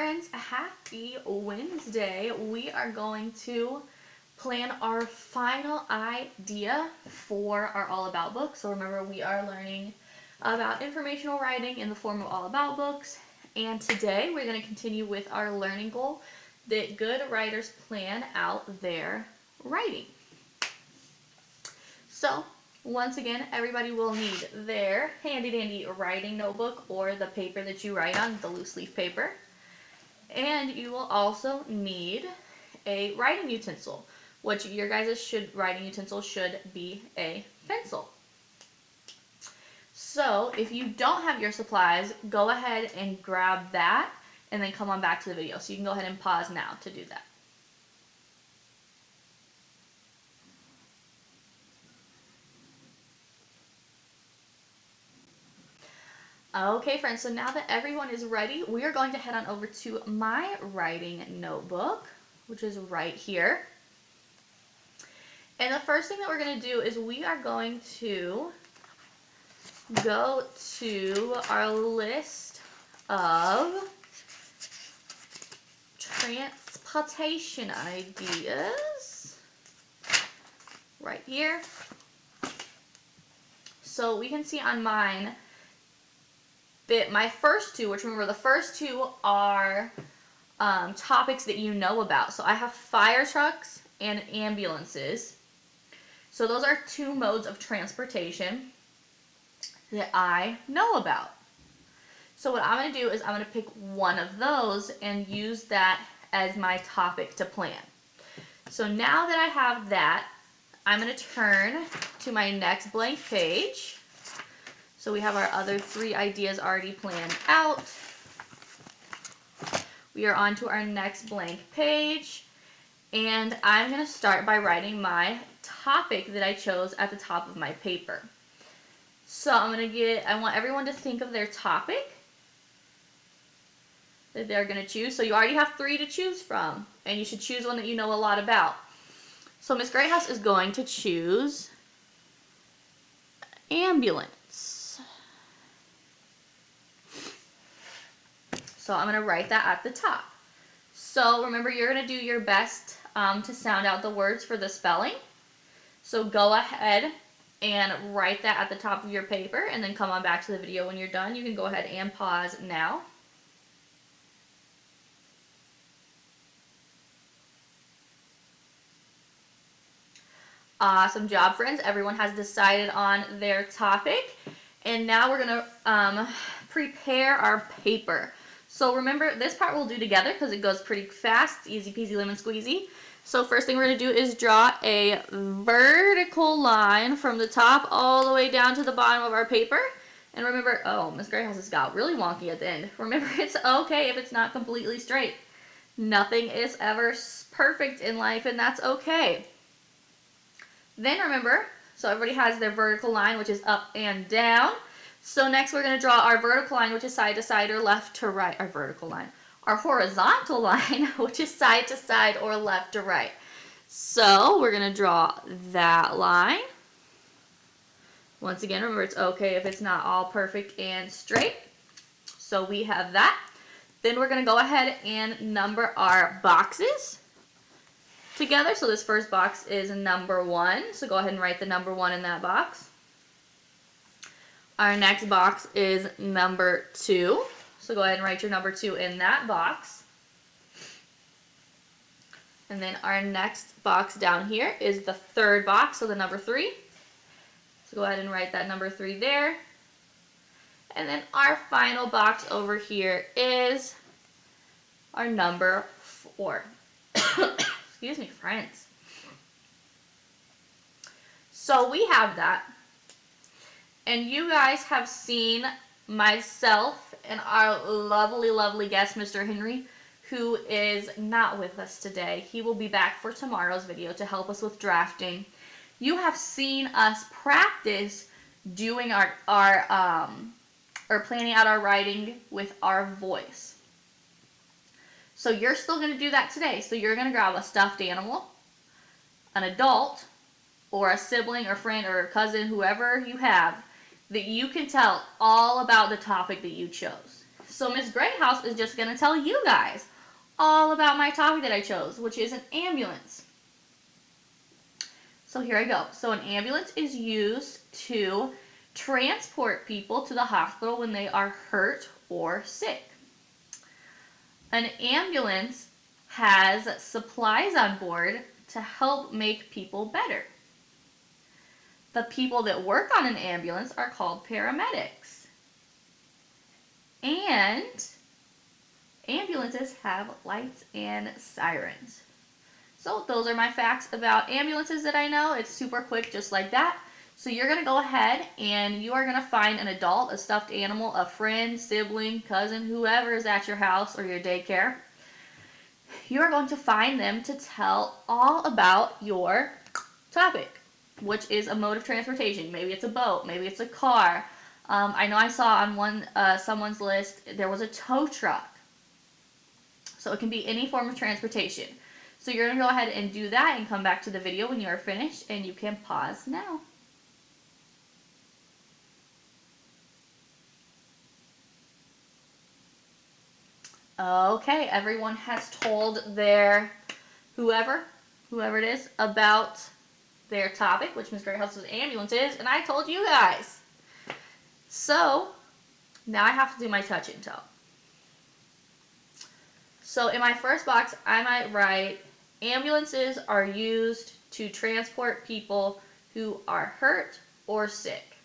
friends, happy Wednesday. We are going to plan our final idea for our All About book. So remember, we are learning about informational writing in the form of All About books. And today we're going to continue with our learning goal that good writers plan out their writing. So once again, everybody will need their handy dandy writing notebook or the paper that you write on, the loose leaf paper. And you will also need a writing utensil, which your guys' writing utensil should be a pencil. So if you don't have your supplies, go ahead and grab that and then come on back to the video. So you can go ahead and pause now to do that. Okay, friends, so now that everyone is ready, we are going to head on over to my writing notebook, which is right here. And the first thing that we're going to do is we are going to go to our list of transportation ideas right here. So we can see on mine that my first two, which remember the first two are topics that you know about. So I have fire trucks and ambulances. So those are two modes of transportation that I know about. So what I'm going to do is I'm going to pick one of those and use that as my topic to plan. So now that I have that, I'm going to turn to my next blank page. So we have our other three ideas already planned out. We are on to our next blank page. And I'm going to start by writing my topic that I chose at the top of my paper. So I want everyone to think of their topic that they're going to choose. So you already have three to choose from. And you should choose one that you know a lot about. So Miss Greathouse is going to choose ambulance. So I'm going to write that at the top. So remember, you're going to do your best to sound out the words for the spelling. So go ahead and write that at the top of your paper and then come on back to the video when you're done. You can go ahead and pause now. Awesome job, friends. Everyone has decided on their topic. And now we're going to prepare our paper. So remember, this part we'll do together because it goes pretty fast. Easy peasy lemon squeezy. So first thing we're going to do is draw a vertical line from the top all the way down to the bottom of our paper. And remember, oh, Miss Greyhouse has got really wonky at the end. Remember, it's okay if it's not completely straight. Nothing is ever perfect in life, and that's okay. Then remember, so everybody has their vertical line, which is up and down. So next we're going to draw our vertical line, which is side to side or left to right. Our vertical line. Our horizontal line, which is side to side or left to right. So we're going to draw that line. Once again, remember, it's okay if it's not all perfect and straight. So we have that. Then we're going to go ahead and number our boxes together. So this first box is number 1. So go ahead and write the number 1 in that box. Our next box is number 2. So go ahead and write your number 2 in that box. And then our next box down here is the third box, so the number 3. So go ahead and write that number 3 there. And then our final box over here is our number 4. Excuse me, friends. So we have that. And you guys have seen myself and our lovely, lovely guest, Mr. Henry, who is not with us today. He will be back for tomorrow's video to help us with drafting. You have seen us practice doing or planning out our writing with our voice. So you're still going to do that today. So you're going to grab a stuffed animal, an adult, or a sibling or friend or cousin, whoever you have, that you can tell all about the topic that you chose. So Miss Greyhouse is just going to tell you guys all about my topic that I chose, which is an ambulance. So here I go. So an ambulance is used to transport people to the hospital when they are hurt or sick. An ambulance has supplies on board to help make people better. The people that work on an ambulance are called paramedics. And ambulances have lights and sirens. So those are my facts about ambulances that I know. It's super quick, just like that. So you're going to go ahead and you are going to find an adult, a stuffed animal, a friend, sibling, cousin, whoever is at your house or your daycare. You are going to find them to tell all about your topic, which is a mode of transportation. Maybe it's a boat, maybe it's a car. I know I saw on someone's list there was a tow truck. So it can be any form of transportation. So you're going to go ahead and do that and come back to the video when you are finished, and you can pause now. Okay, everyone has told their whoever it is about their topic, which Miss Greyhouse's ambulance is, and I told you guys. So now I have to do my touch and tell. So in my first box, I might write, ambulances are used to transport people who are hurt or sick.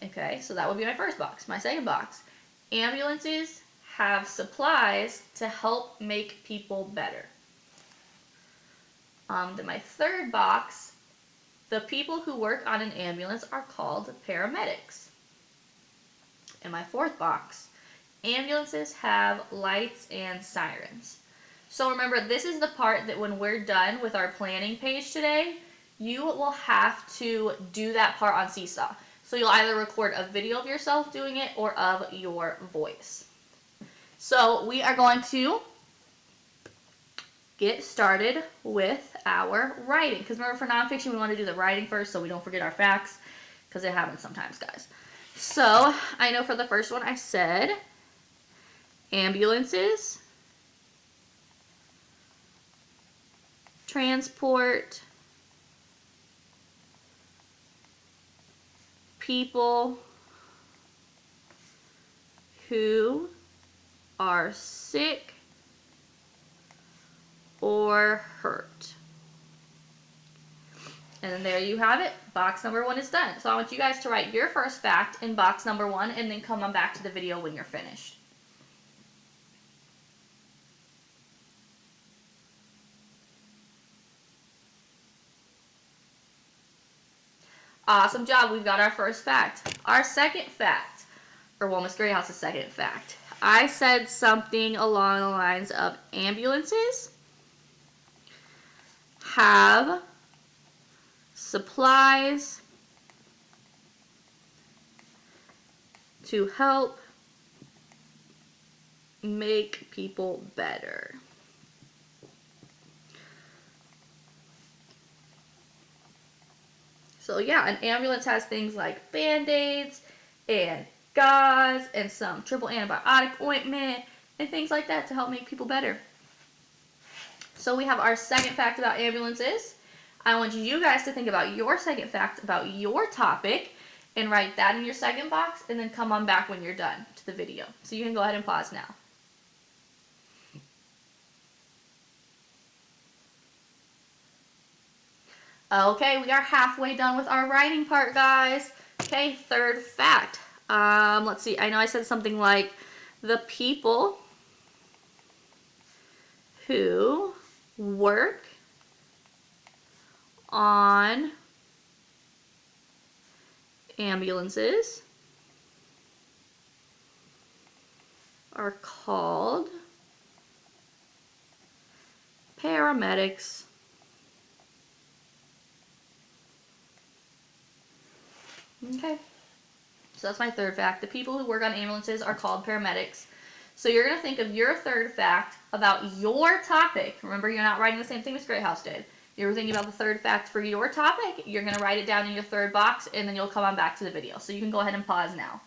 Okay, so that would be my first box. My second box, ambulances have supplies to help make people better. Then my third box, the people who work on an ambulance are called paramedics. In my fourth box, ambulances have lights and sirens. So remember, this is the part that when we're done with our planning page today, you will have to do that part on Seesaw. So you'll either record a video of yourself doing it or of your voice. So we are going to get started with our writing. Because remember, for nonfiction, we want to do the writing first so we don't forget our facts, because it happens sometimes, guys. So I know for the first one I said ambulances transport people who are sick or hurt. And then there you have it. Box number 1 is done. So I want you guys to write your first fact in box number 1 and then come on back to the video when you're finished. Awesome job. We've got our first fact. Our second fact, or well, Miss Greyhouse's second fact. I said something along the lines of ambulances have supplies to help make people better. So yeah, an ambulance has things like Band-Aids and gauze and some triple antibiotic ointment and things like that to help make people better. So we have our second fact about ambulances. I want you guys to think about your second fact about your topic and write that in your second box and then come on back when you're done to the video. So you can go ahead and pause now. Okay, we are halfway done with our writing part, guys. Okay, third fact. Let's see. I know I said something like the people who work on ambulances are called paramedics. Okay, so that's my third fact. The people who work on ambulances are called paramedics. So you're going to think of your third fact about your topic. Remember, you're not writing the same thing as Greyhouse did. You're thinking about the third fact for your topic. You're going to write it down in your third box, and then you'll come on back to the video. So you can go ahead and pause now.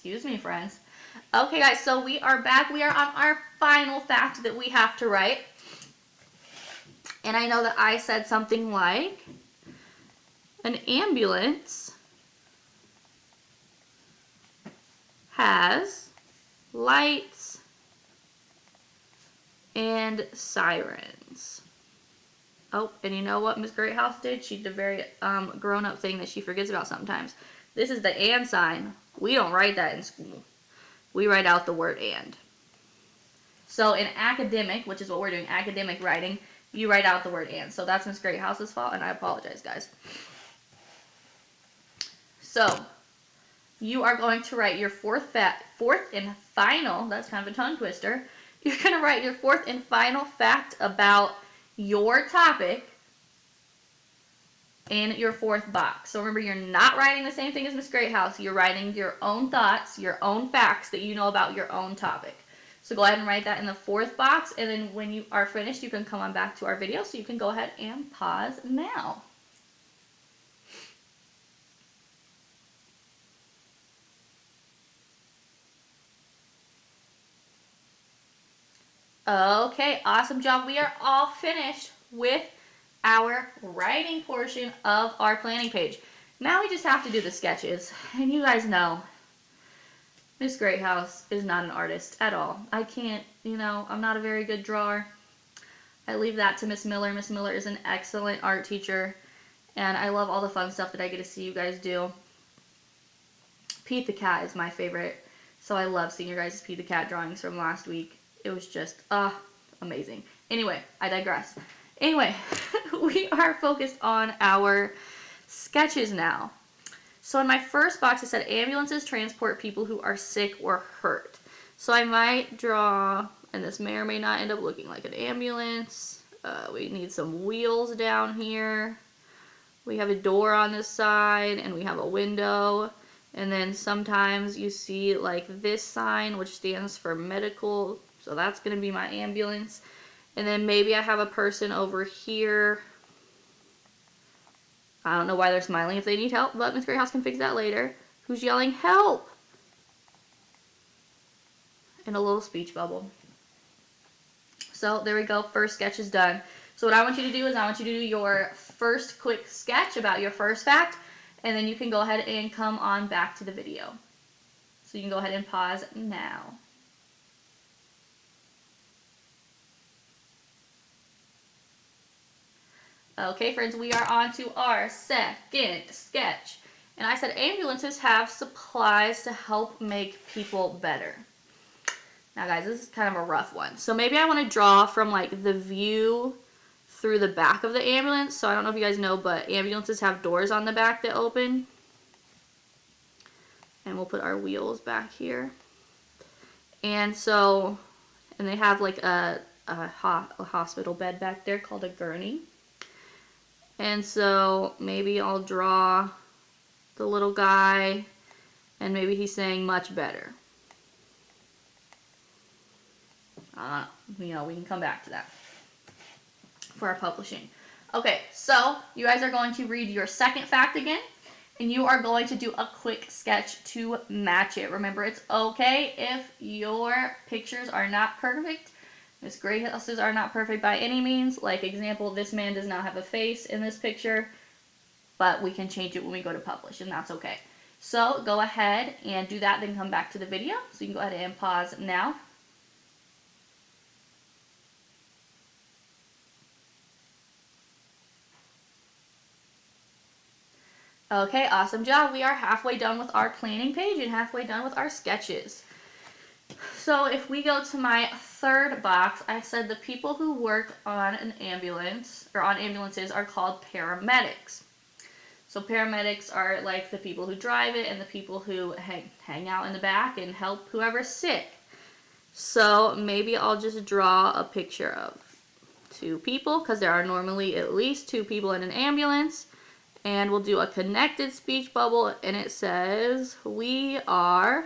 Excuse me, friends. Okay, guys, so we are back. We are on our final fact that we have to write. And I know that I said something like, an ambulance has lights and sirens. Oh, and you know what Miss Greathouse did? She did a very grown-up thing that she forgets about sometimes. This is the and sign. We don't write that in school. We write out the word and. So in academic, which is what we're doing, academic writing, you write out the word and. So that's Miss Greathouse's fault, and I apologize, guys. So you are going to write your fourth and final, that's kind of a tongue twister, you're going to write your fourth and final fact about your topic in your fourth box. So remember, you're not writing the same thing as Miss Greathouse. You're writing your own thoughts, your own facts that you know about your own topic. So go ahead and write that in the fourth box, and then when you are finished, you can come on back to our video. So you can go ahead and pause now. Okay, awesome job. We are all finished with our writing portion of our planning page. Now we just have to do the sketches. And you guys know, Miss Greathouse is not an artist at all. I can't, I'm not a very good drawer. I leave that to Miss Miller. Miss Miller is an excellent art teacher, and I love all the fun stuff that I get to see you guys do. Pete the Cat is my favorite, so I love seeing your guys' Pete the Cat drawings from last week. It was just, amazing. Anyway, I digress. Anyway, we are focused on our sketches now. So in my first box, it said ambulances transport people who are sick or hurt. So I might draw, and this may or may not end up looking like an ambulance. We need some wheels down here. We have a door on this side, and we have a window. And then sometimes you see like this sign, which stands for medical. So that's going to be my ambulance. And then maybe I have a person over here. I don't know why they're smiling if they need help, but Miss Greathouse can fix that later. Who's yelling, help? And a little speech bubble. So there we go. First sketch is done. So what I want you to do is I want you to do your first quick sketch about your first fact. And then you can go ahead and come on back to the video. So you can go ahead and pause now. Okay, friends, we are on to our second sketch. And I said ambulances have supplies to help make people better. Now, guys, this is kind of a rough one. So maybe I want to draw from, like, the view through the back of the ambulance. So I don't know if you guys know, but ambulances have doors on the back that open. And we'll put our wheels back here. And so, and they have, like, a hospital bed back there called a gurney. And so maybe I'll draw the little guy, and maybe he's saying much better. We can come back to that for our publishing. Okay, so you guys are going to read your second fact again, and you are going to do a quick sketch to match it. Remember, it's okay if your pictures are not perfect. Miss Greyhouse's are not perfect by any means. Like, example, this man does not have a face in this picture, but we can change it when we go to publish, and that's okay. So go ahead and do that, then come back to the video. So you can go ahead and pause now. Okay, awesome job. We are halfway done with our planning page and halfway done with our sketches. So if we go to my third box, I said the people who work on an ambulance or on ambulances are called paramedics. So paramedics are like the people who drive it and the people who hang out in the back and help whoever's sick. So maybe I'll just draw a picture of two people, because there are normally at least two people in an ambulance. And we'll do a connected speech bubble, and it says, we are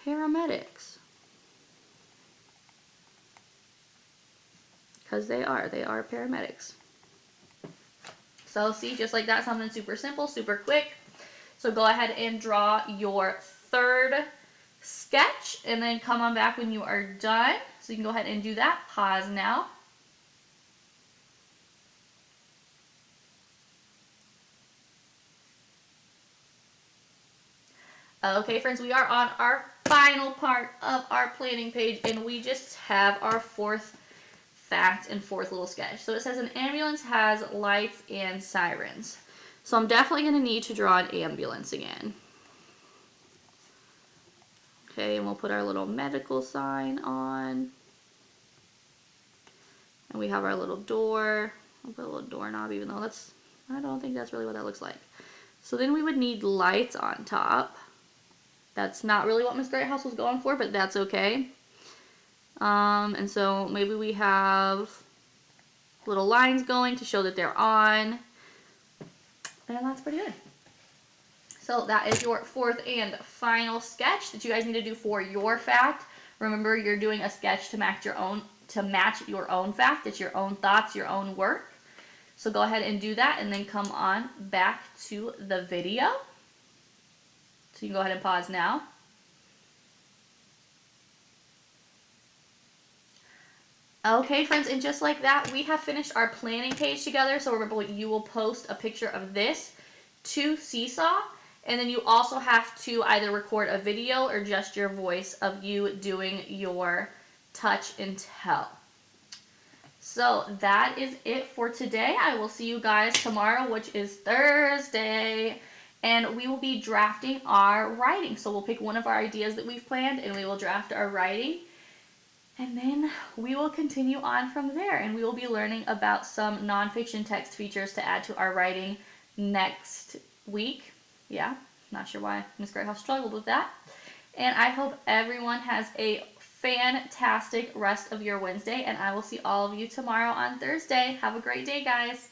paramedics. Because they are paramedics. So see, just like that, something super simple, super quick. So go ahead and draw your third sketch, and then come on back when you are done. So you can go ahead and do that. Pause now. Okay, friends, we are on our final part of our planning page, and we just have our fourth fact and fourth little sketch. So it says an ambulance has lights and sirens. So I'm definitely going to need to draw an ambulance again. Okay, and we'll put our little medical sign on. And we have our little door. I'll put a little doorknob, even though I don't think that's really what that looks like. So then we would need lights on top. That's not really what Miss Greathouse was going for, but that's okay. And so maybe we have little lines going to show that they're on. And that's pretty good. So that is your fourth and final sketch that you guys need to do for your fact. Remember, you're doing a sketch to match your own fact. It's your own thoughts, your own work. So go ahead and do that, and then come on back to the video. So you can go ahead and pause now. Okay, friends, and just like that, we have finished our planning page together. So remember, you will post a picture of this to Seesaw, and then you also have to either record a video or just your voice of you doing your touch and tell. So that is it for today. I will see you guys tomorrow, which is Thursday. And we will be drafting our writing. So we'll pick one of our ideas that we've planned, and we will draft our writing. And then we will continue on from there. And we will be learning about some nonfiction text features to add to our writing next week. Yeah, not sure why Miss Greathouse struggled with that. And I hope everyone has a fantastic rest of your Wednesday. And I will see all of you tomorrow on Thursday. Have a great day, guys.